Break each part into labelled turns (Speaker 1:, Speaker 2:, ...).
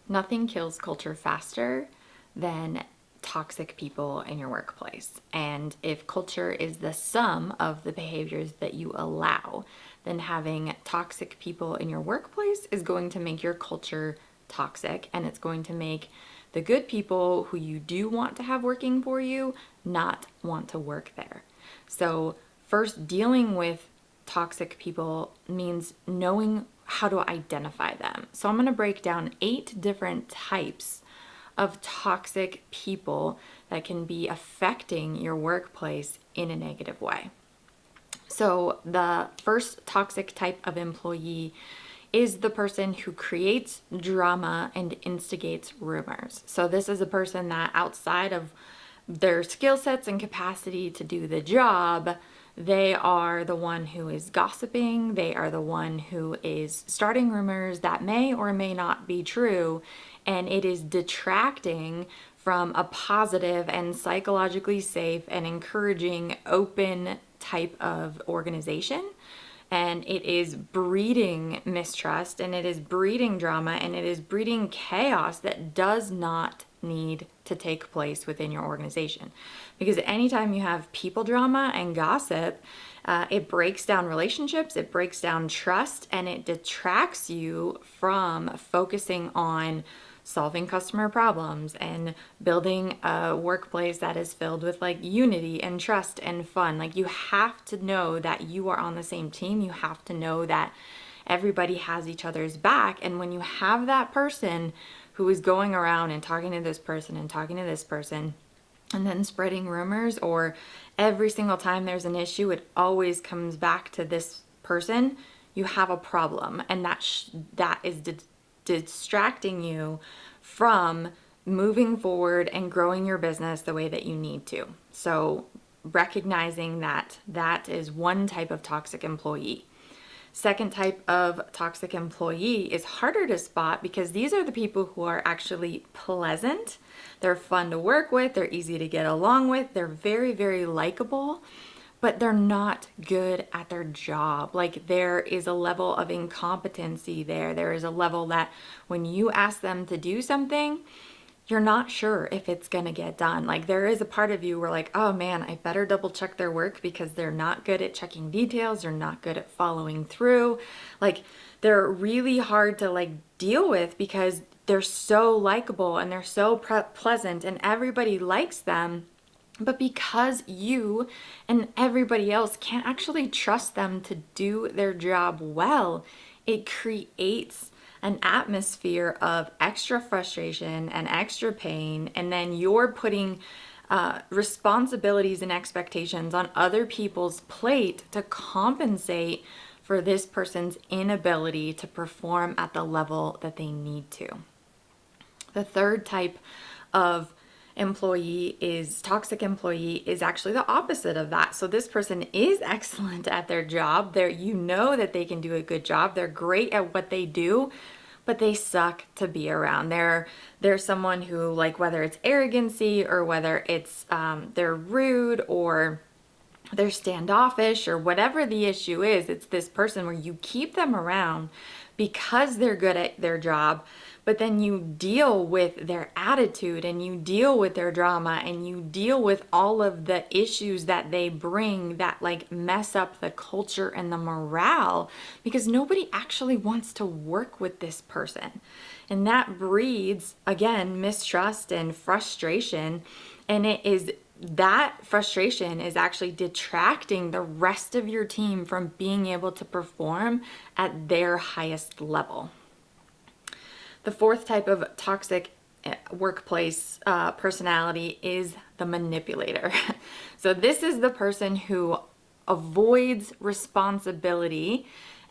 Speaker 1: Nothing kills culture faster than toxic people in your workplace. And if culture is the sum of the behaviors that you allow, then having toxic people in your workplace is going to make your culture toxic, and it's going to make the good people who you do want to have working for you not want to work there. So, first, dealing with toxic people means knowing how to identify them. So I'm going to break down 8 different types of toxic people that can be affecting your workplace in a negative way. So the first toxic type of employee is the person who creates drama and instigates rumors. So this is a person that outside of their skill sets and capacity to do the job, they are the one who is gossiping. They are the one who is starting rumors that may or may not be true. And it is detracting from a positive and psychologically safe and encouraging open type of organization. And it is breeding mistrust, and it is breeding drama, and it is breeding chaos that does not need to take place within your organization. Because anytime you have people drama and gossip, it breaks down relationships, it breaks down trust, and it detracts you from focusing on solving customer problems and building a workplace that is filled with like unity and trust and fun. Like, you have to know that you are on the same team. You have to know that everybody has each other's back. And when you have that person who is going around and talking to this person and talking to this person and then spreading rumors, or every single time there's an issue, it always comes back to this person, you have a problem. And that is distracting you from moving forward and growing your business the way that you need to. So recognizing that that is one type of toxic employee. Second type of toxic employee is harder to spot because these are the people who are actually pleasant. They're fun to work with. They're easy to get along with. They're very, very likable, but they're not good at their job. Like, there is a level of incompetency there. There is a level that when you ask them to do something, you're not sure if it's going to get done. Like, there is a part of you where like, oh man, I better double check their work because they're not good at checking details. They're not good at following through. Like, they're really hard to like deal with because they're so likable and they're so pleasant and everybody likes them. But because you and everybody else can't actually trust them to do their job well, it creates an atmosphere of extra frustration and extra pain. And then you're putting responsibilities and expectations on other people's plate to compensate for this person's inability to perform at the level that they need to. The third type of toxic employee is actually the opposite of that. So this person is excellent at their job. You know that they can do a good job. They're great at what they do, but they suck to be around. They're someone who, like, whether it's arrogancy or whether it's they're rude or they're standoffish or whatever the issue is, it's this person where you keep them around because they're good at their job, but then you deal with their attitude and you deal with their drama and you deal with all of the issues that they bring that like mess up the culture and the morale, because nobody actually wants to work with this person. And that breeds, again, mistrust and frustration. And that frustration is actually detracting the rest of your team from being able to perform at their highest level. The fourth type of toxic workplace personality is the manipulator. So this is the person who avoids responsibility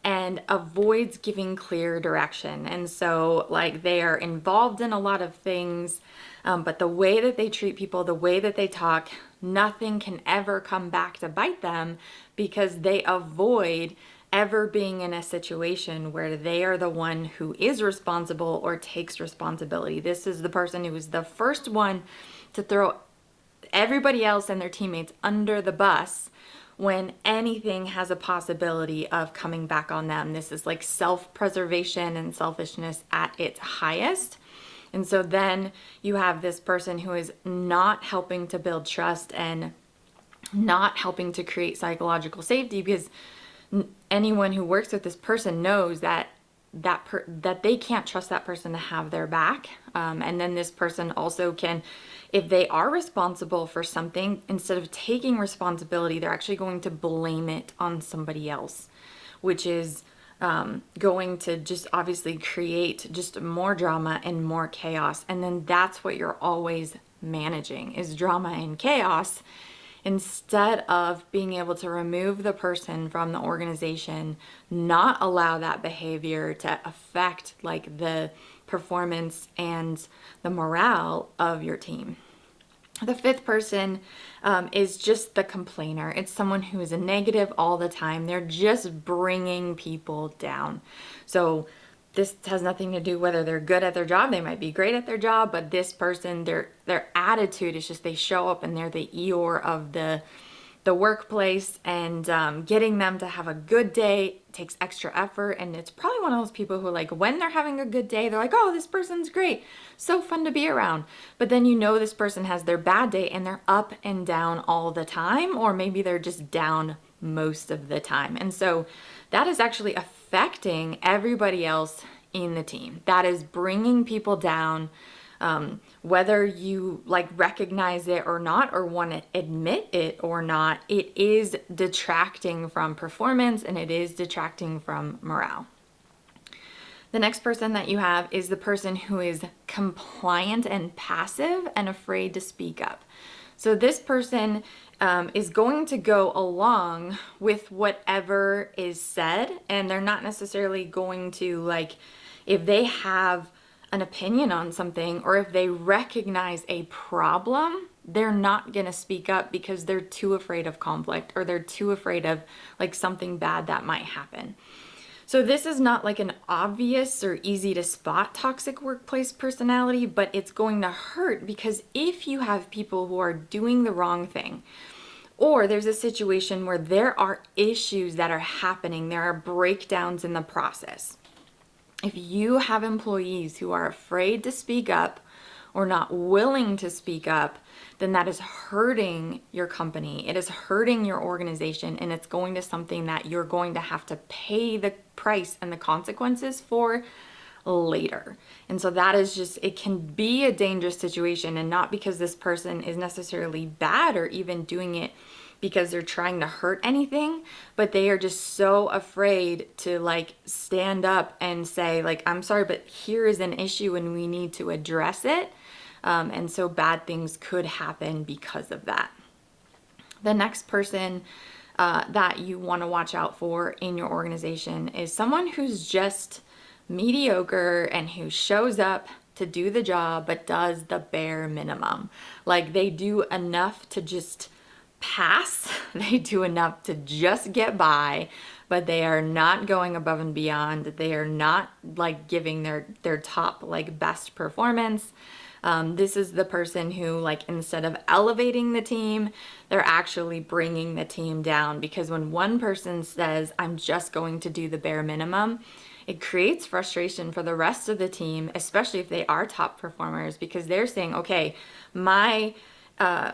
Speaker 1: and avoids giving clear direction. And so like they are involved in a lot of things, but the way that they treat people, the way that they talk, nothing can ever come back to bite them because they avoid ever being in a situation where they are the one who is responsible or takes responsibility. This is the person who is the first one to throw everybody else and their teammates under the bus when anything has a possibility of coming back on them. This is like self-preservation and selfishness at its highest. And so then you have this person who is not helping to build trust and not helping to create psychological safety, because anyone who works with this person knows that that they can't trust that person to have their back. And then this person also can, if they are responsible for something, instead of taking responsibility, they're actually going to blame it on somebody else, which is going to just obviously create just more drama and more chaos. And then that's what you're always managing, is drama and chaos, instead of being able to remove the person from the organization, not allow that behavior to affect like the performance and the morale of your team. The fifth person is just the complainer. It's someone who is a negative all the time. They're just bringing people down. So this has nothing to do whether they're good at their job. They might be great at their job, but this person, their attitude is just, they show up and they're the Eeyore of the workplace, and getting them to have a good day takes extra effort. And it's probably one of those people who, like, when they're having a good day, they're like, oh, this person's great, so fun to be around. But then this person has their bad day and they're up and down all the time, or maybe they're just down most of the time. And so that is actually affecting everybody else in the team. That is bringing people down. Whether you like recognize it or not, or want to admit it or not, it is detracting from performance and it is detracting from morale. The next person that you have is the person who is compliant and passive and afraid to speak up. So this person is going to go along with whatever is said, and they're not necessarily going to, like, if they have an opinion on something or if they recognize a problem, they're not going to speak up because they're too afraid of conflict, or they're too afraid of like something bad that might happen. So this is not like an obvious or easy to spot toxic workplace personality, but it's going to hurt, because if you have people who are doing the wrong thing, or there's a situation where there are issues that are happening, there are breakdowns in the process. If you have employees who are afraid to speak up or not willing to speak up, then that is hurting your company. It is hurting your organization, and it's going to something that you're going to have to pay the price and the consequences for later. And so that is just, it can be a dangerous situation, and not because this person is necessarily bad or even doing it because they're trying to hurt anything, but they are just so afraid to like stand up and say like, I'm sorry, but here is an issue and we need to address it. And so bad things could happen because of that. The next person that you want to watch out for in your organization is someone who's just mediocre and who shows up to do the job but does the bare minimum. Like, they do enough to just pass, they do enough to just get by, but they are not going above and beyond. They are not like giving their top like best performance. This is the person who, like, instead of elevating the team, they're actually bringing the team down, because when one person says, I'm just going to do the bare minimum, it creates frustration for the rest of the team, especially if they are top performers, because they're saying, okay, my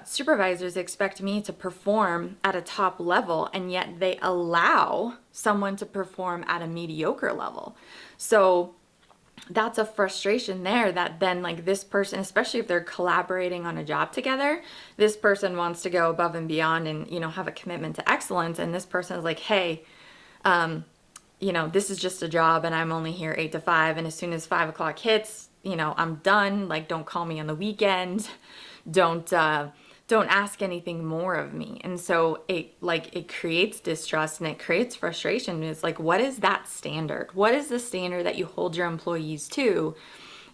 Speaker 1: supervisors expect me to perform at a top level, and yet they allow someone to perform at a mediocre level. So that's a frustration there, that then like this person, especially if they're collaborating on a job together, this person wants to go above and beyond and, have a commitment to excellence. And this person is like, hey, this is just a job and I'm only here 8 to 5. And as soon as 5 o'clock hits, I'm done. Like, don't call me on the weekend. Don't ask anything more of me. And so it creates distrust and it creates frustration. And it's like, what is that standard? What is the standard that you hold your employees to?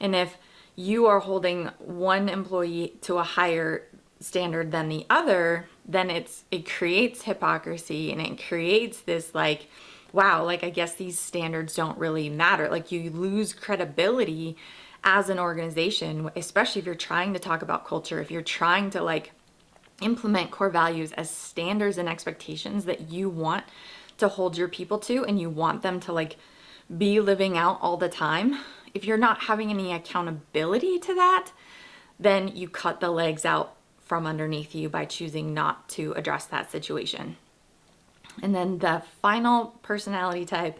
Speaker 1: And if you are holding one employee to a higher standard than the other, then it creates hypocrisy, and it creates this like, wow, like, I guess these standards don't really matter. Like, you lose credibility as an organization, especially if you're trying to talk about culture, if you're trying to like implement core values as standards and expectations that you want to hold your people to, and you want them to like be living out all the time. if you're not having any accountability to that, then you cut the legs out from underneath you by choosing not to address that situation. And then the final personality type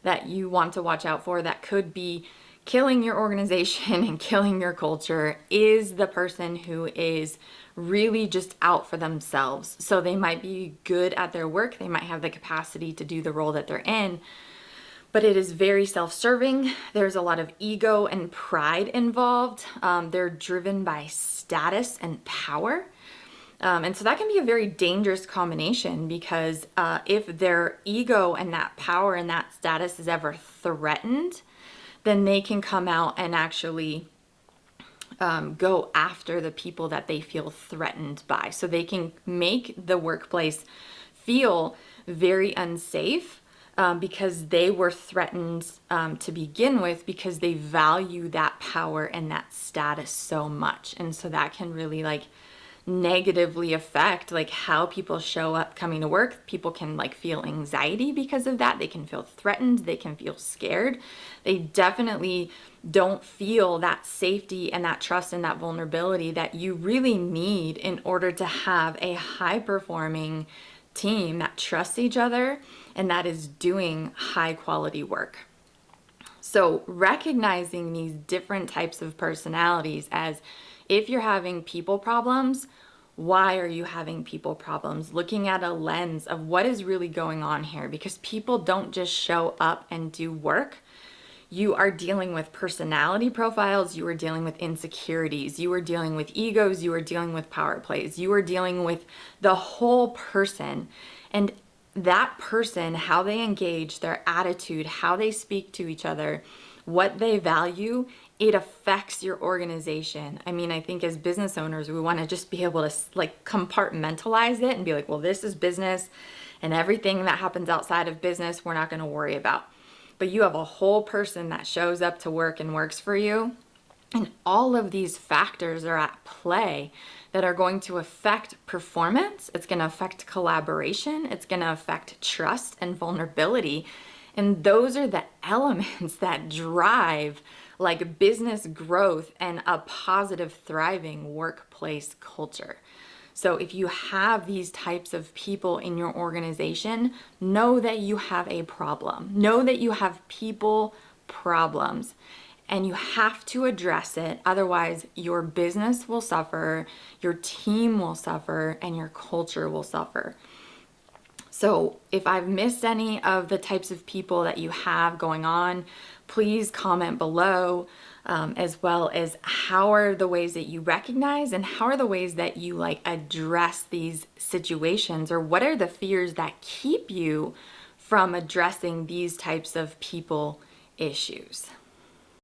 Speaker 1: that you want to watch out for that could be killing your organization and killing your culture is the person who is really just out for themselves. So they might be good at their work, they might have the capacity to do the role that they're in, but it is very self-serving. There's a lot of ego and pride involved. They're driven by status and power. And so that can be a very dangerous combination because if their ego and that power and that status is ever threatened, then they can come out and actually go after the people that they feel threatened by. So they can make the workplace feel very unsafe because they were threatened to begin with because they value that power and that status so much. And so that can really negatively affect how people show up coming to work. People can feel anxiety because of that. They can feel threatened. They can feel scared. They definitely don't feel that safety and that trust and that vulnerability that you really need in order to have a high performing team that trusts each other and that is doing high quality work. So recognizing these different types of personalities, as if you're having people problems, why are you having people problems? Looking at a lens of what is really going on here, because people don't just show up and do work. You are dealing with personality profiles, you are dealing with insecurities, you are dealing with egos, you are dealing with power plays, you are dealing with the whole person. And that person, how they engage, their attitude, how they speak to each other, what they value, it affects your organization. I mean, I think as business owners, we want to just be able to compartmentalize it and be well, this is business and everything that happens outside of business, we're not going to worry about. But you have a whole person that shows up to work and works for you. And all of these factors are at play that are going to affect performance. It's going to affect collaboration. It's going to affect trust and vulnerability. And those are the elements that drive business growth and a positive, thriving workplace culture. So if you have these types of people in your organization, know that you have a problem. Know that you have people problems and you have to address it. Otherwise, your business will suffer, your team will suffer, and your culture will suffer. So if I've missed any of the types of people that you have going on, please comment below, as well as how are the ways that you recognize and how are the ways that you address these situations, or what are the fears that keep you from addressing these types of people issues.